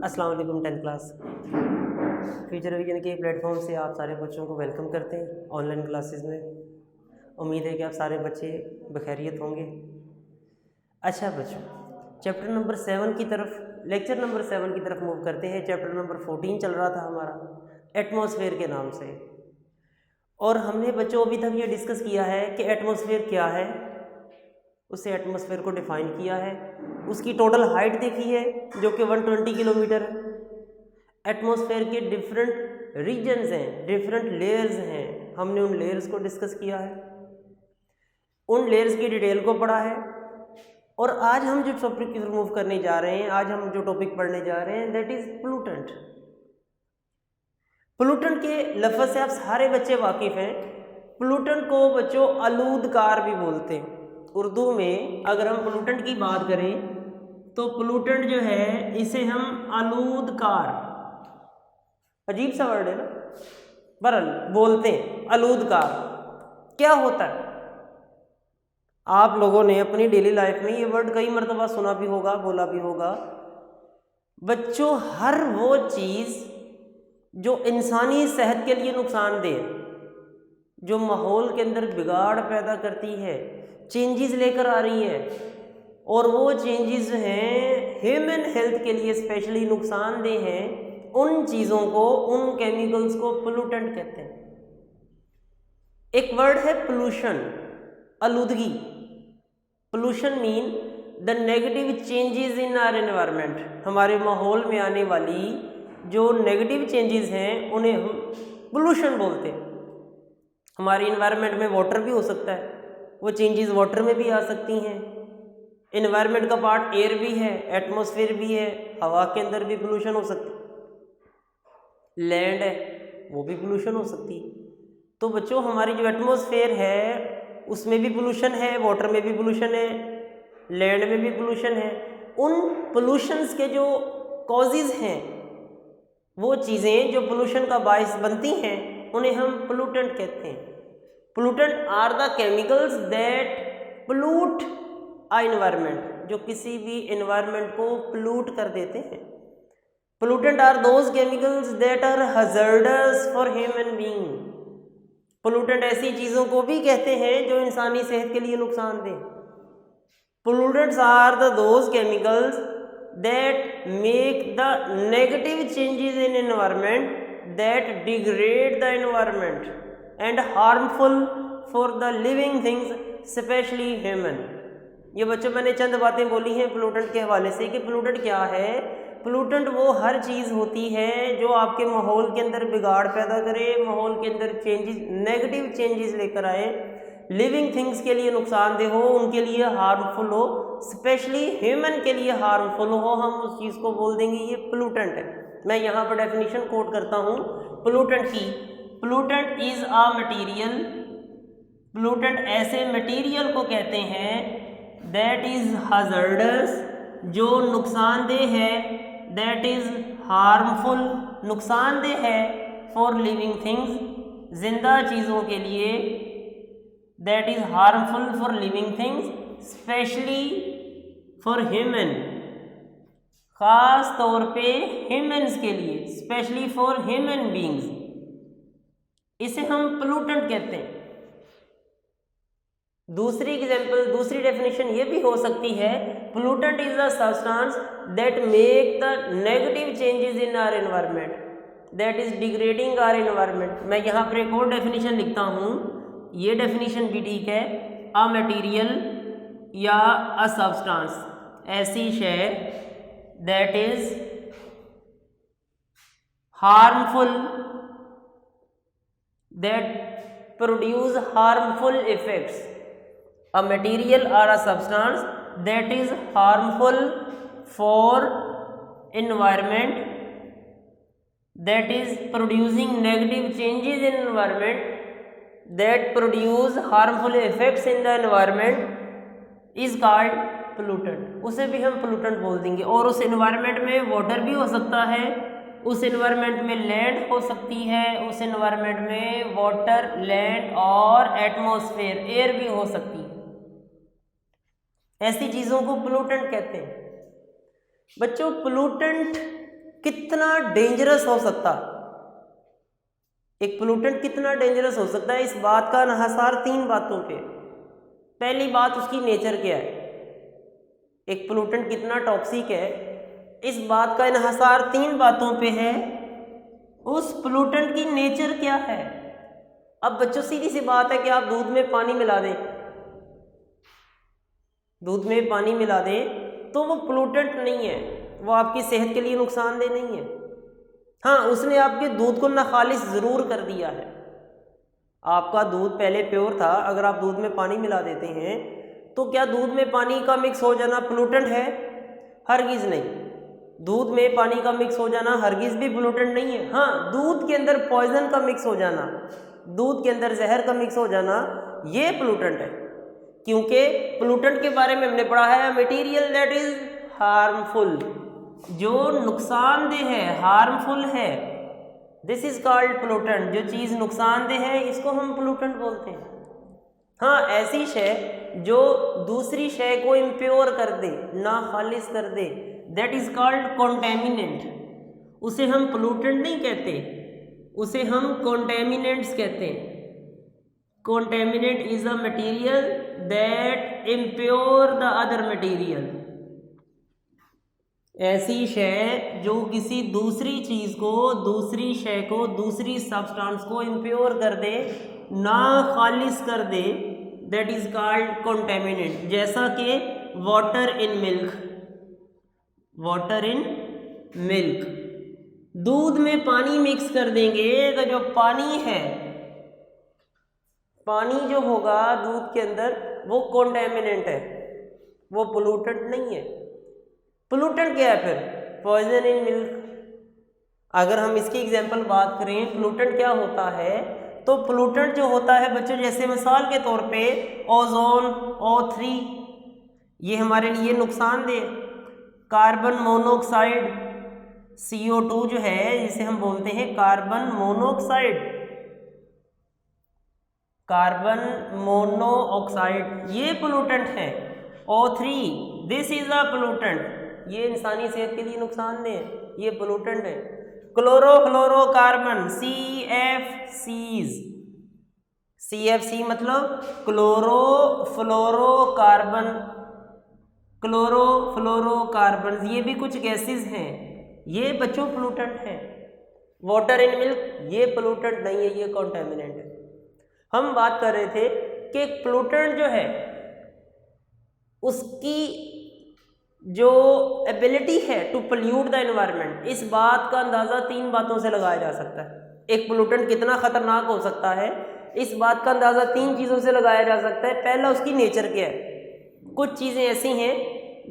अस्सलाम वालेकुम 10th class future vision के प्लेटफॉर्म से आप सारे बच्चों को वेलकम करते हैं ऑनलाइन क्लासेस में। उम्मीद है कि आप सारे बच्चे बखैरियत होंगे। अच्छा बच्चों, चैप्टर नंबर 7 की तरफ लेक्चर नंबर 7 की तरफ मूव करते हैं। चैप्टर नंबर 14 चल रहा था हमारा एटमॉस्फेयर के नाम से, और हमने बच्चों अभी तक ये डिस्कस किया है कि एटमॉस्फेयर क्या है, उससे एटमॉस्फेयर को डिफ़ाइन किया है, उसकी टोटल हाइट देखी है जो कि 120 किलोमीटर है। एटमॉस्फेयर के डिफरेंट रीजन्स हैं, डिफरेंट लेयर्स हैं, हमने उन लेयर्स को डिस्कस किया है, उन लेयर्स की डिटेल को पढ़ा है। और आज हम जो टॉपिक की तरफ मूव करने जा रहे हैं, आज हम जो टॉपिक पढ़ने जा रहे हैं दैट इज़ पोल्यूटेंट। पोल्यूटेंट के लफ्ज़ से आप सारे बच्चे वाकिफ़ हैं। पोल्यूटेंट को बच्चों आलूदकार भी बोलते हैं। उर्दू में अगर हम पोल्यूटेंट की बात करें तो पोल्यूटेंट जो है इसे हम आलूदकार, अजीब सा वर्ड है ना, बरल बोलते हैं आलूदकार। क्या होता है? आप लोगों ने अपनी डेली लाइफ में ये वर्ड कई मरतबा सुना भी होगा, बोला भी होगा। बच्चों, हर वो चीज़ जो इंसानी सेहत के लिए नुकसानदेह, जो माहौल के अंदर बिगाड़ पैदा करती है, चेंजेस लेकर आ रही है, और वो चेंजेस हैं ह्यूमन हेल्थ के लिए स्पेशली नुकसानदेह हैं, उन चीज़ों को, उन केमिकल्स को पोल्यूटेंट कहते हैं। एक वर्ड है पोल्यूशन, आलूदगी। Pollution mean the negative changes in our environment. हमारे माहौल में आने वाली जो नेगेटिव चेंजेस हैं उन्हें हम पोल्यूशन बोलते हैं। हमारी इन्वायरमेंट में वाटर भी हो सकता है, वो चेंजेस वाटर में भी आ सकती हैं। इन्वायरमेंट का पार्ट एयर भी है, एटमॉस्फेयर भी है, हवा के अंदर भी पोल्यूशन हो सकती है, लैंड है वो भी पोल्यूशन हो सकती है। तो बच्चों, हमारी जो एटमॉस्फेयर है उसमें भी पोल्यूशन है, वाटर में भी पोल्यूशन है, लैंड में भी पोल्यूशन है। उन पोल्यूशंस के जो कॉजेज़ हैं, वो चीज़ें जो पोल्यूशन का बायस बनती हैं, उन्हें हम पोल्यूटेंट कहते हैं। Pollutant are the chemicals that pollute a environment, जो किसी भी एनवायरनमेंट को पोल्यूट कर देते हैं। Pollutant are those chemicals that are hazardous for human being. Pollutant ऐसी चीज़ों को भी कहते हैं जो इंसानी सेहत के लिए नुकसानदेह। Pollutants are the those chemicals that make the negative changes in environment that degrade the environment and harmful for the living things specially human. ये बच्चों, मैंने चंद बातें बोली हैं पोल्यूटेंट के हवाले से कि पोल्यूटेंट क्या है। पोल्यूटेंट वो हर चीज़ होती है जो आपके माहौल के अंदर बिगाड़ पैदा करे, माहौल के अंदर चेंजेस, नेगेटिव चेंजेस लेकर आए, लिविंग थिंग्स के लिए नुकसानदेह हो, उनके लिए हार्मफुल हो, स्पेशली ह्यूमन के लिए हार्मफुल हो, हम उस चीज़ को बोल देंगे ये पोल्यूटेंट है। मैं यहाँ पर डेफिनेशन कोट करता हूँ पोल्यूटेंट की। Pollutant is a material, pollutant ऐसे मटीरियल को कहते हैं दैट इज़ हज़ार्डस, जो नुकसानदेह है, दैट इज़ हार्मफुल, नुकसानदेह है, फॉर लिविंग थिंग्स, जिंदा चीज़ों के लिए, that is harmful for living things specially for human, ख़ास तौर पे ह्यूमन्स के लिए, स्पेशली फॉर ह्यूमन बींग्स, इसे हम पोल्यूटेंट कहते हैं। दूसरी एग्जाम्पल, दूसरी डेफिनेशन ये भी हो सकती है pollutant is the substance that make the negative changes in our environment that is degrading our environment. मैं यहाँ पर एक और डेफिनेशन लिखता हूँ, ये डेफिनेशन भी ठीक है। अ मटीरियल या अ सब्सटेंस, ऐसी शय that is harmful, that produce harmful effects. A material or a substance that is harmful for environment, that is producing negative changes in environment, that produce harmful effects in the environment is called pollutant। उसे भी हम pollutant बोल देंगे। और उस environment में water भी हो सकता है, उस environment में land हो सकती है, उस environment में water, land और atmosphere, air भी हो सकती है। ऐसी चीज़ों को पोल्यूटेंट कहते हैं। बच्चों, पोल्यूटेंट कितना डेंजरस हो सकता है, एक पोल्यूटेंट कितना डेंजरस हो सकता है, इस बात का इन्हिसार 3 बातों पे। पहली बात, उसकी नेचर क्या है, एक पोल्यूटेंट कितना टॉक्सिक है, इस बात का इन्हिसार 3 बातों पे है। उस पोल्यूटेंट की नेचर क्या है। अब बच्चों सीधी सी बात है कि आप दूध में पानी मिला दें, दूध में पानी मिला दें तो वो पोल्यूटेंट नहीं है, वो आपकी सेहत के लिए नुकसानदेह नहीं है। हाँ, उसने आपके दूध को नाखालिस ज़रूर कर दिया है। आपका दूध पहले प्योर था, अगर आप दूध में पानी मिला देते हैं तो क्या दूध में पानी का मिक्स हो जाना पोल्यूटेंट है? हरगिज़ नहीं। दूध में पानी का मिक्स हो जाना हरगिज़ भी पोल्यूटेंट नहीं है। हाँ, दूध के अंदर पॉइजन का मिक्स हो जाना, दूध के अंदर जहर का मिक्स हो जाना, ये पोल्यूटेंट है। क्योंकि पोल्यूटेंट के बारे में हमने पढ़ा है मटेरियल दैट इज हार्मफुल, जो नुकसानदेह है, हार्मफुल है, दिस इज कॉल्ड पोल्यूटेंट। जो चीज़ नुकसानदेह है इसको हम पोल्यूटेंट बोलते हैं। हाँ, ऐसी शय जो दूसरी शय को इम्प्योर कर दे, ना खालिस कर दे, दैट इज कॉल्ड कॉन्टेमिनेंट। उसे हम पोल्यूटेंट नहीं कहते, उसे हम कॉन्टेमिनेंट्स कहते हैं। Contaminant is a material that impure the other material. ऐसी शय जो किसी दूसरी चीज़ को, दूसरी शय को, दूसरी सब्सटेंस को इम्प्योर कर दे, ना खालिस कर दे, दैट इज कॉल्ड कॉन्टेमिनेंट। जैसा कि water in milk, water in milk, दूध में पानी मिक्स कर देंगे तो जो पानी है, पानी जो होगा दूध के अंदर वो कॉन्टेमिनेंट है, वो पोल्यूटेंट नहीं है। पोल्यूटेंट क्या है फिर? Poison in milk. अगर हम इसकी एग्जांपल बात करें, पोल्यूटेंट क्या होता है, तो पोल्यूटेंट जो होता है बच्चों, जैसे मिसाल के तौर पे ओजोन, O3, ये हमारे लिए नुकसानदेह। कार्बन मोनोऑक्साइड, CO2 जो है, जिसे हम बोलते हैं कार्बन मोनोऑक्साइड, कार्बन मोनोऑक्साइड, ये पोल्यूटेंट है। O3, this is a pollutant, ये इंसानी सेहत के लिए नुकसानदेह है, ये पोल्यूटेंट है। क्लोरोफ्लोरोकार्बन, CFCs, CFC मतलब क्लोरोफ्लोरोकार्बन, क्लोरोफ्लोरोकार्बन, ये भी कुछ गैसेस हैं, ये बच्चों पोल्यूटेंट हैं। वाटर इन मिल्क, ये पोल्यूटेंट नहीं है, ये कॉन्टेमिनेंट है। हम बात कर रहे थे कि पोल्यूटेंट जो है उसकी जो एबिलिटी है टू पोल्यूट द एनवायरनमेंट, इस बात का अंदाज़ा 3 बातों से लगाया जा सकता है। एक पोल्यूटेंट कितना ख़तरनाक हो सकता है, इस बात का अंदाज़ा 3 चीज़ों से लगाया जा सकता है। पहला, उसकी नेचर क्या है। कुछ चीज़ें ऐसी हैं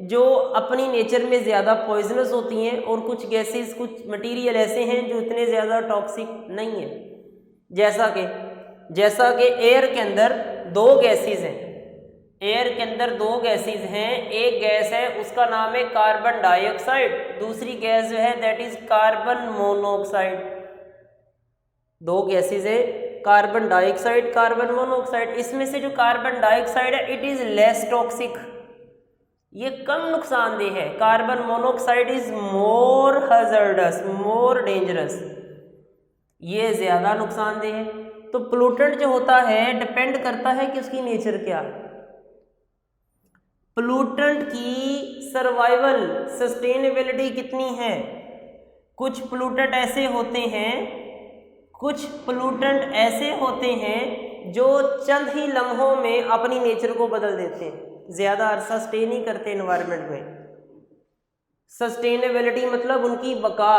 जो अपनी नेचर में ज़्यादा पॉइजनस होती हैं, और कुछ गैसेस, कुछ मटेरियल ऐसे हैं जो इतने ज़्यादा टॉक्सिक नहीं हैं। जैसा कि एयर के अंदर 2 गैसेस हैं, एयर के अंदर 2 गैसेस हैं। एक गैस है उसका नाम है कार्बन डाइऑक्साइड, दूसरी गैस जो है that is carbon monoxide. 2 gases है, कार्बन डाइऑक्साइड, कार्बन मोनोऑक्साइड। इसमें से जो कार्बन डाइऑक्साइड है इट इज लेस टॉक्सिक, ये कम नुकसानदेह है। Carbon monoxide is more hazardous, more dangerous, ये ज़्यादा नुकसानदेह है। तो पोल्यूटेंट जो होता है डिपेंड करता है कि उसकी नेचर क्या है। पोल्यूटेंट की सर्वाइवल सस्टेनेबिलिटी कितनी है। कुछ पोल्यूटेंट ऐसे होते हैं, कुछ पोल्यूटेंट ऐसे होते हैं जो चंद ही लम्हों में अपनी नेचर को बदल देते हैं, ज़्यादा अरसा स्टे नहीं करते एनवायरनमेंट में। सस्टेनेबिलिटी मतलब उनकी बका।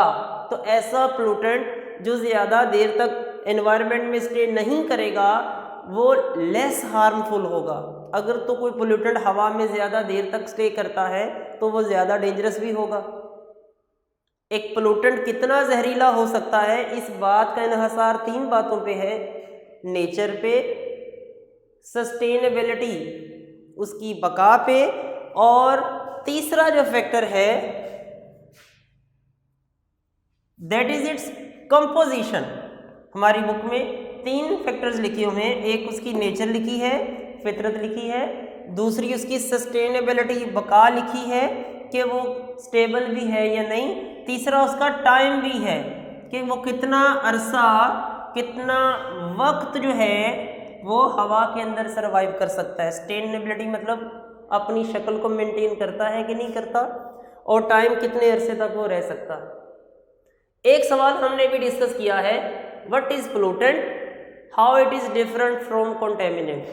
तो ऐसा पोल्यूटेंट जो ज़्यादा देर तक एनवायरनमेंट में स्टे नहीं करेगा वो लेस हार्मफुल होगा। अगर तो कोई पोल्यूटेंट हवा में ज़्यादा देर तक स्टे करता है तो वो ज़्यादा डेंजरस भी होगा। एक पोल्यूटेंट कितना जहरीला हो सकता है, इस बात का इन्हिसार 3 बातों पे है, नेचर पे, सस्टेनेबिलिटी उसकी बका पे, और तीसरा जो फैक्टर है दैट इज इट्स कंपोजिशन। हमारी बुक में 3 फैक्टर्स लिखे हुए हैं, एक उसकी नेचर लिखी है, फितरत लिखी है, दूसरी उसकी सस्टेनेबिलिटी बका लिखी है कि वो स्टेबल भी है या नहीं, तीसरा उसका टाइम भी है कि वो कितना अरसा, कितना वक्त जो है वो हवा के अंदर सरवाइव कर सकता है। सस्टेनेबिलिटी मतलब अपनी शक्ल को मेंटेन करता है कि नहीं करता, और टाइम कितने अरसे तक वो रह सकता है। एक सवाल हमने भी डिस्कस किया है, what is pollutant, how it is different from contaminant.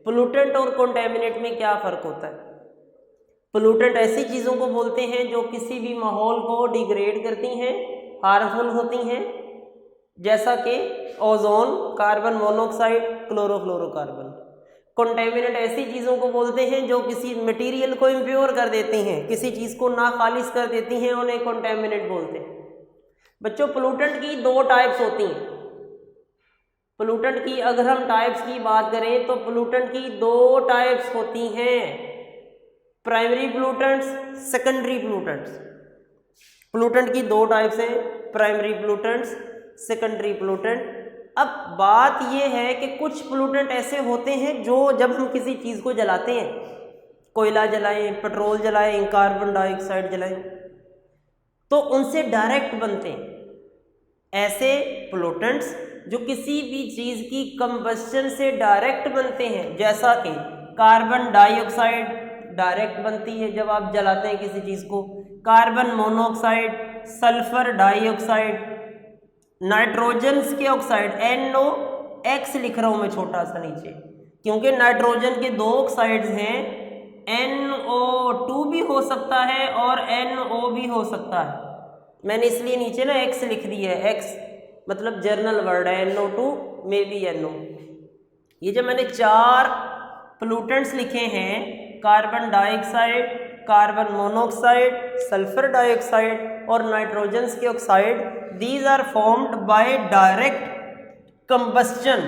Pollutant और कंटेमिनेंट में क्या फ़र्क होता है। पोल्यूटेंट ऐसी चीज़ों को बोलते हैं जो किसी भी माहौल को डिग्रेड करती हैं, हार्मफुल होती हैं, जैसा कि ozone, carbon monoxide, chlorofluorocarbon. Contaminant ऐसी चीज़ों को बोलते हैं जो किसी मटेरियल को इम्प्योर कर देती हैं, किसी चीज़ को नाखालिस कर देती हैं, उन्हें कंटेमिनेंट बोलते हैं। बच्चों पोल्यूटेंट की दो टाइप्स होती हैं। पोल्यूटेंट की अगर हम टाइप्स की बात करें तो पोल्यूटेंट की दो टाइप्स होती हैं, primary pollutants, secondary pollutants. Pollutant की दो टाइप्स हैं, प्राइमरी पोल्यूटेंट्स, सेकेंडरी पोल्यूटेंट। अब बात यह है कि कुछ पोल्यूटेंट ऐसे होते हैं जो जब हम किसी चीज़ को जलाते हैं, कोयला जलाएं, पेट्रोल जलाएं, कार्बन डाइऑक्साइड जलाएं, तो उनसे डायरेक्ट बनते हैं। ऐसे पोल्यूटेंट्स जो किसी भी चीज़ की कंबस्शन से डायरेक्ट बनते हैं, जैसा कि कार्बन डाइऑक्साइड डायरेक्ट बनती है जब आप जलाते हैं किसी चीज़ को, carbon monoxide, sulphur dioxide, nitrogen के ऑक्साइड, NOx लिख रहा हूँ मैं छोटा सा नीचे, क्योंकि नाइट्रोजन के दो ऑक्साइड्स हैं, NO2 भी हो सकता है और NO भी हो सकता है। मैंने इसलिए नीचे ना X लिख दिया है, X मतलब जर्नल वर्ड है, NO2 में भी NO। ये जो मैंने चार पोल्यूटेंट्स लिखे हैं, carbon dioxide, carbon monoxide, sulphur dioxide और नाइट्रोजन के oxide, these are formed by direct combustion.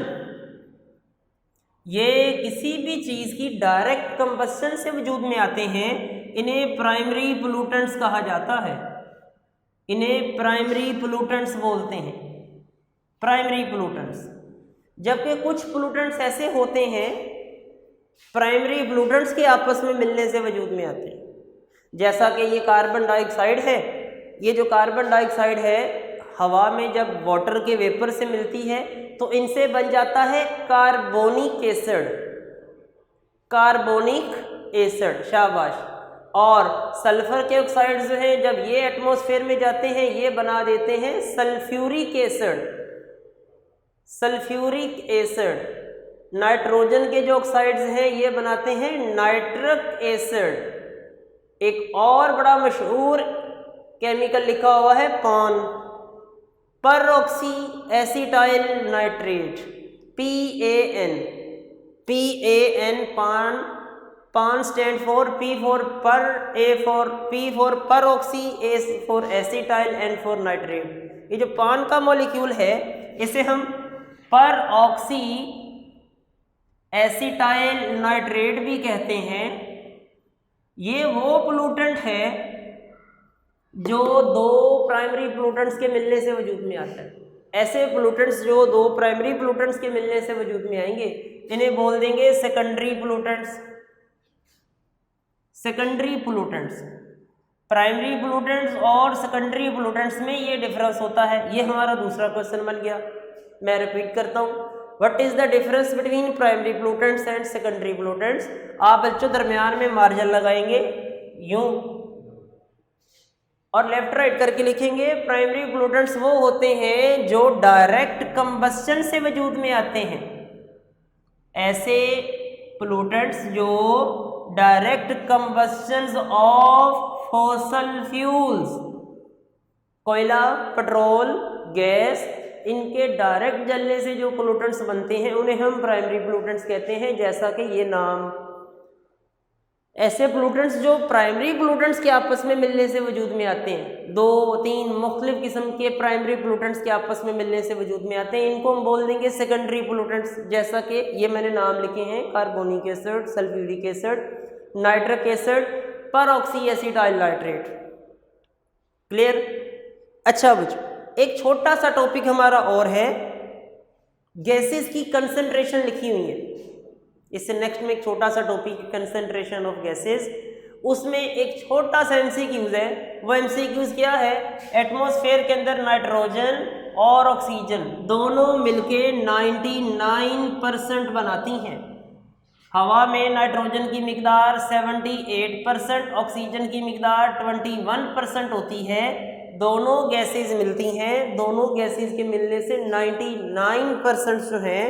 ये किसी भी चीज़ की डायरेक्ट कंबस्शन से वजूद में आते हैं, इन्हें प्राइमरी पोल्यूटेंट्स कहा जाता है, इन्हें प्राइमरी पोल्यूटेंट्स बोलते हैं, प्राइमरी पोल्यूटेंट्स। जबकि कुछ पोल्यूटेंट्स ऐसे होते हैं प्राइमरी पोल्यूटेंट्स के आपस में मिलने से वजूद में आते हैं, जैसा कि ये कार्बन डाइऑक्साइड है। ये जो कार्बन डाइऑक्साइड है हवा में जब वाटर के वेपर से मिलती है तो इनसे बन जाता है कार्बोनिक एसिड, कार्बोनिक एसिड, शाबाश। और सल्फर के ऑक्साइड जो हैं जब ये एटमॉस्फेयर में जाते हैं ये बना देते हैं sulphuric acid, sulphuric acid. Nitrogen के जो ऑक्साइड्स हैं ये बनाते हैं नाइट्रिक एसिड। एक और बड़ा मशहूर केमिकल लिखा हुआ है पान, परऑक्सी एसिटाइल नाइट्रेट, PAN, PAN, पान, पान स्टैंड फॉर P फॉर पर, A for P for परऑक्सी, A for acetyl, N for nitrate. ये जो पान का मॉलिक्यूल है इसे हम परऑक्सी एसिटाइल नाइट्रेट भी कहते हैं। ये वो पोल्यूटेंट है जो दो प्राइमरी पोल्यूटेंट्स के मिलने से वजूद में आता है। ऐसे पोल्यूटेंट्स जो दो प्राइमरी पोल्यूटेंट्स के मिलने से वजूद में आएंगे इन्हें बोल देंगे secondary pollutants, secondary pollutants. Primary pollutants और सेकेंडरी पोल्यूटेंट्स में ये डिफरेंस होता है। ये हमारा दूसरा क्वेश्चन बन गया। मैं रिपीट करता हूँ, what is the difference between primary pollutants and secondary pollutants. आप बच्चों दरमियान में मार्जिन लगाएंगे यूं और लेफ्ट राइट करके लिखेंगे। प्राइमरी पोल्यूटेंट्स वो होते हैं जो डायरेक्ट कंबस्शन से वजूद में आते हैं। ऐसे पोल्यूटेंट्स जो direct combustion of fossil fuels, कोयला, पेट्रोल, गैस, इनके डायरेक्ट जलने से जो पोल्यूटेंट्स बनते हैं उन्हें हम प्राइमरी पोल्यूटेंट्स कहते हैं, जैसा कि ये नाम। ऐसे पोल्यूटेंट्स जो प्राइमरी पोल्यूटेंट्स के आपस में मिलने से वजूद में आते हैं, 2-3 मुख्तलिफ किस्म के प्राइमरी पोल्यूटेंट्स के आपस में मिलने से वजूद में आते हैं, इनको हम बोल देंगे सेकेंडरी पोल्यूटेंट्स। जैसा कि ये मैंने नाम लिखे हैं, carbonic acid, sulphuric acid, nitric acid, परऑक्सी acetyl nitrate. Clear? अच्छा बच्चों, एक छोटा सा टॉपिक हमारा और है, गैसेस की कंसंट्रेशन लिखी हुई है। इससे नेक्स्ट में एक छोटा सा टॉपिक कंसंट्रेशन ऑफ गैसेस। उसमें एक छोटा सा एमसीक्यूज है। वो एमसीक्यूज क्या है, एटमॉस्फेयर के अंदर नाइट्रोजन और ऑक्सीजन दोनों मिलके 99% बनाती हैं। हवा में नाइट्रोजन की मिकदार 78%, ऑक्सीजन की मिकदार 21% होती है। दोनों गैसेस मिलती हैं, दोनों गैसेस के मिलने से 99% जो है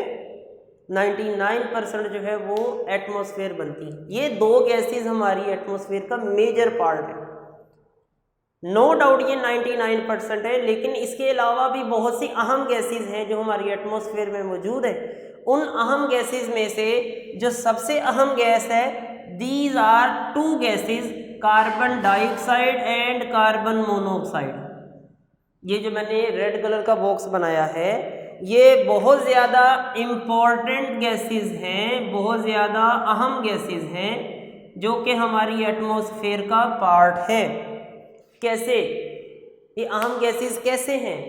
99% जो है वो एटमॉस्फेयर बनती है। ये दो गैसेस हमारी एटमॉस्फेयर का मेजर पार्ट है। नो डाउट ये 99% है, लेकिन इसके अलावा भी बहुत सी अहम गैसेस हैं जो हमारी एटमॉस्फेयर में मौजूद है। उन अहम गैसेस में से जो सबसे अहम गैस है, these are two gases, carbon dioxide and carbon monoxide. ये जो मैंने रेड कलर का बॉक्स बनाया है ये बहुत ज़्यादा इम्पॉर्टेंट गैसेस हैं, बहुत ज़्यादा अहम गैसेस हैं जो कि हमारी एटमॉस्फेयर का पार्ट है। कैसे ये अहम गैसेस कैसे हैं?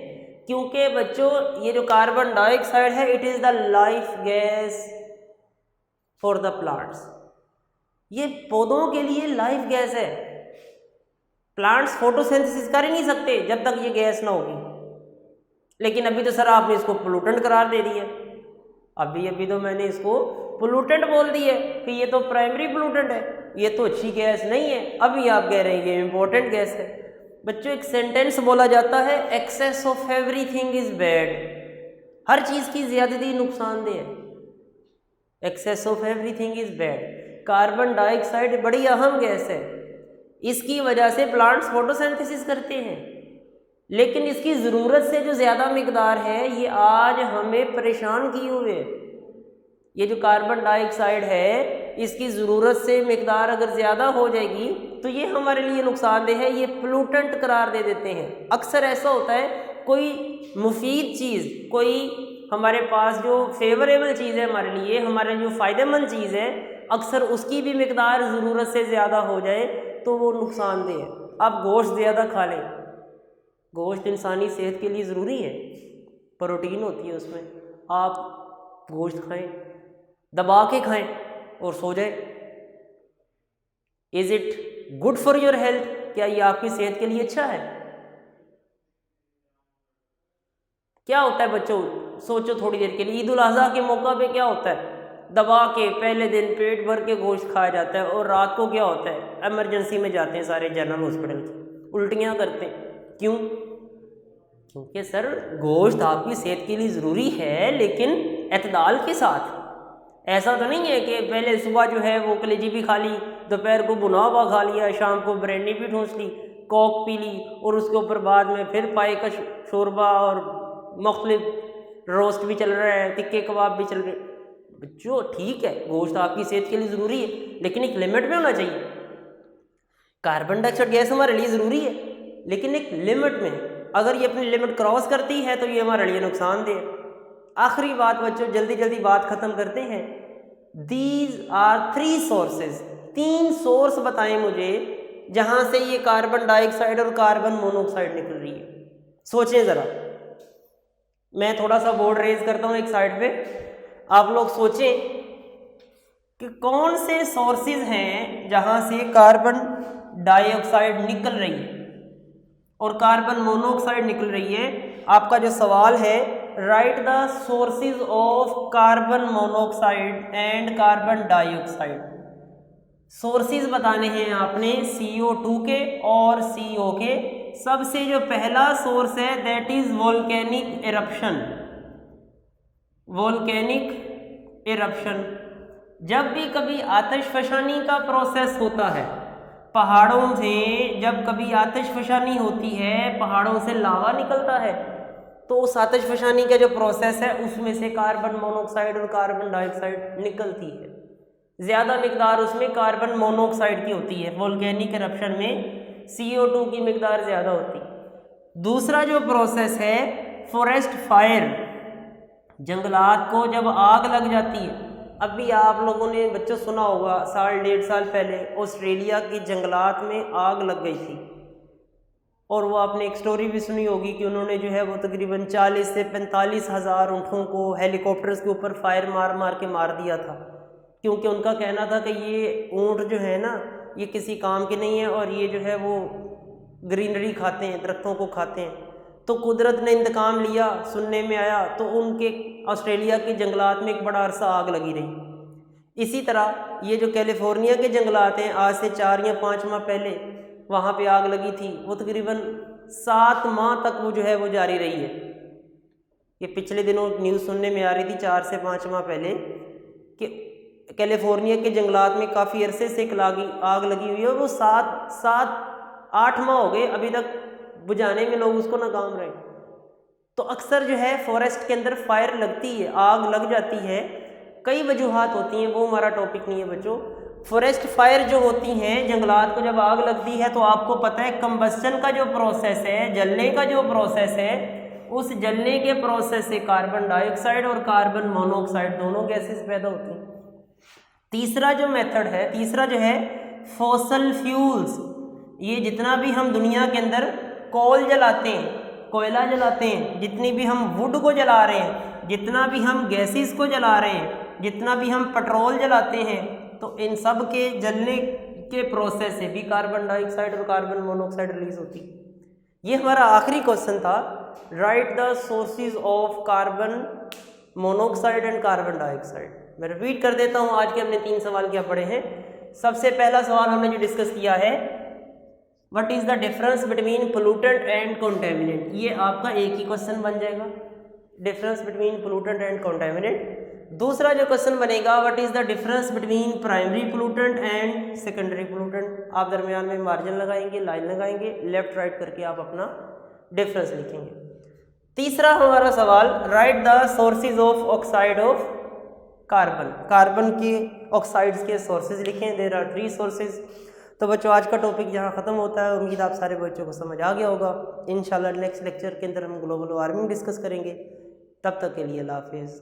क्योंकि बच्चों ये जो कार्बन डाइऑक्साइड है it is the life gas for the plants. ये पौधों के लिए लाइफ गैस है। प्लांट्स फोटोसिंथेसिस कर ही नहीं सकते जब तक ये गैस ना होगी। लेकिन अभी तो सर आपने इसको पोल्यूटेंट करार दे दिया। अभी तो मैंने इसको पोल्यूटेंट बोल दिया कि ये तो प्राइमरी पोल्यूटेंट है, ये तो अच्छी गैस नहीं है। अभी आप कह रहे हैं ये इंपॉर्टेंट गैस है। बच्चों एक सेंटेंस बोला जाता है, excess of everything is bad. हर चीज़ की ज़्यादती नुकसानदेह है। Excess of everything is bad. Carbon dioxide बड़ी अहम गैस है, इसकी वजह से प्लांट्स फोटोसिंथेसिस करते हैं। लेकिन इसकी ज़रूरत से जो ज़्यादा मिकदार है ये आज हमें परेशान किए हुए है। ये जो कार्बन डाइऑक्साइड है इसकी ज़रूरत से मिकदार अगर ज़्यादा हो जाएगी तो ये हमारे लिए नुकसानदेह है, ये पोल्यूटेंट करार दे देते हैं। अक्सर ऐसा होता है कोई मुफीद चीज़, कोई हमारे पास जो फेवरेबल चीज़ है हमारे लिए, हमारे जो फ़ायदेमंद चीज़ है, अक्सर उसकी भी मिकदार ज़रूरत से ज़्यादा हो जाए तो वो नुकसानदेह है। आप गोश्त ज़्यादा खा लें, गोश्त इंसानी सेहत के लिए ज़रूरी है, प्रोटीन होती है उसमें। आप गोश्त खाएं, दबा के खाएं और सो जाए। Is it good for your health? क्या ये आपकी सेहत के लिए अच्छा है? क्या होता है बच्चों, सोचो थोड़ी देर के लिए, ईद उल अज़हा के मौका पे क्या होता है? दबा के पहले दिन पेट भर के गोश्त खाया जाता है और रात को क्या होता है, इमरजेंसी में जाते हैं सारे जनरल हॉस्पिटल के, उल्टियाँ करते हैं। क्यों? क्योंकि सर गोश्त आपकी सेहत के लिए ज़रूरी है, लेकिन एतदाल के साथ। ऐसा तो नहीं है कि पहले सुबह जो है वो कलेजी भी खा ली, दोपहर को भुना हुआ खा लिया, शाम को ब्रांडी भी ठूंस ली, कोक पी ली और उसके ऊपर बाद में फिर पाए का शोरबा और मुख्तलिफ रोस्ट भी चल रहा है, तिक्के कबाब भी चल रहे। बच्चों ठीक है, गोश्त आपकी सेहत के लिए ज़रूरी है, लेकिन एक लिमिट में होना चाहिए। कार्बन डाइऑक्साइड गैस हमारे लिए ज़रूरी है, लेकिन एक लिमिट में। अगर ये अपनी लिमिट क्रॉस करती है तो ये हमारे लिए नुकसानदेह है। आखिरी बात बच्चों, जल्दी जल्दी बात ख़त्म करते हैं। दीज आर 3 सोर्सेज, 3 सोर्स बताएं मुझे जहाँ से ये कार्बन डाइऑक्साइड और कार्बन मोनोऑक्साइड निकल रही है। सोचें ज़रा, मैं थोड़ा सा बोर्ड रेज करता हूँ एक साइड पे, आप लोग सोचें कि कौन से सोर्सेज हैं जहाँ से कार्बन डाइऑक्साइड निकल रही है और कार्बन मोनोऑक्साइड निकल रही है। आपका जो सवाल है, right the sources of carbon monoxide and carbon dioxide. Sources बताने हैं आपने CO2 के और CO के। सबसे जो पहला सोर्स है that is volcanic eruption. Volcanic eruption, जब भी कभी आतिशफशानी का प्रोसेस होता है, पहाड़ों से जब कभी आतिशफशानी होती है, पहाड़ों से लावा निकलता है, तो उस आतिशफशानी का जो प्रोसेस है उसमें से कार्बन मोनोऑक्साइड और कार्बन डाइऑक्साइड निकलती है। ज़्यादा मिकदार उसमें कार्बन मोनोऑक्साइड की होती है। वोल्केनिक इरप्शन में CO2 की मिकदार ज़्यादा होती है। दूसरा जो प्रोसेस है फॉरेस्ट फायर, जंगलात को जब आग लग जाती है। अभी आप लोगों ने बच्चों सुना होगा, 1.5 साल पहले ऑस्ट्रेलिया के जंगलात में आग लग गई थी, और वो आपने एक स्टोरी भी सुनी होगी कि उन्होंने जो है वो तकरीबन 40 से 45 हज़ार ऊँटों को हेलीकॉप्टर्स के ऊपर फायर मार मार के मार दिया था, क्योंकि उनका कहना था कि ये ऊँट जो है ना ये किसी काम के नहीं है और ये जो है वो ग्रीनरी खाते हैं, दरख्तों को खाते हैं। तो कुदरत ने इंतकाम लिया, सुनने में आया तो उनके ऑस्ट्रेलिया के जंगलात में एक बड़ा अरसा आग लगी रही। इसी तरह ये जो कैलिफोर्निया के जंगलात हैं, आज से 4 या 5 माह पहले वहाँ पे आग लगी थी, वो तकरीबन 7 माह तक वो जो है वो जारी रही है। ये पिछले दिनों न्यूज़ सुनने में आ रही थी 4 से 5 माह पहले कि कैलिफोर्निया के जंगलात में काफ़ी अरसे से एक आग लगी हुई है, वो 7-8 माह हो गए, अभी तक बुझाने में लोग उसको नाकाम रहे। तो अक्सर जो है फॉरेस्ट के अंदर फायर लगती है, आग लग जाती है, कई वजूहात होती हैं, वो हमारा टॉपिक नहीं है बच्चों। फॉरेस्ट फायर जो होती हैं, जंगलात को जब आग लगती है तो आपको पता है कंबस्टन का जो प्रोसेस है, जलने का जो प्रोसेस है, उस जलने के प्रोसेस से कार्बन डाइऑक्साइड और कार्बन मोनोऑक्साइड दोनों गैसेस पैदा होती हैं। तीसरा जो मेथड है, तीसरा जो है फॉसल फ्यूल्स, ये जितना भी हम दुनिया के अंदर कोल जलाते हैं, कोयला जलाते हैं, जितनी भी हम वुड को जला रहे हैं, जितना भी हम गैसेस को जला रहे हैं, जितना भी हम पेट्रोल जलाते हैं, तो इन सब के जलने के प्रोसेस से भी कार्बन डाइऑक्साइड और कार्बन मोनोऑक्साइड रिलीज होती है। ये हमारा आखिरी क्वेश्चन था, right the sources of carbon monoxide and carbon dioxide. मैं रिपीट कर देता हूँ, आज के हमने 3 सवाल क्या पढ़े हैं। सबसे पहला सवाल हमने जो डिस्कस किया है, what is the difference between pollutant and contaminant. ये आपका एक ही क्वेश्चन बन जाएगा, difference between pollutant and contaminant. दूसरा जो क्वेश्चन बनेगा, what is the difference between primary pollutant and secondary pollutant. आप दरमियान में मार्जिन लगाएंगे, लाइन लगाएंगे, लेफ्ट राइट करके आप अपना डिफरेंस लिखेंगे। तीसरा हमारा सवाल, right the sources of oxide of carbon. Carbon के ऑक्साइड्स के सोर्सेज लिखें, देयर आर 3 सोर्सेज। तो बच्चों आज का टॉपिक यहाँ ख़त्म होता है। उम्मीद आप सारे बच्चों को समझ आ गया होगा। इंशाल्लाह नेक्स्ट लेक्चर के अंदर हम ग्लोबल वार्मिंग डिस्कस करेंगे। तब तक के लिए अल्लाह हाफिज़।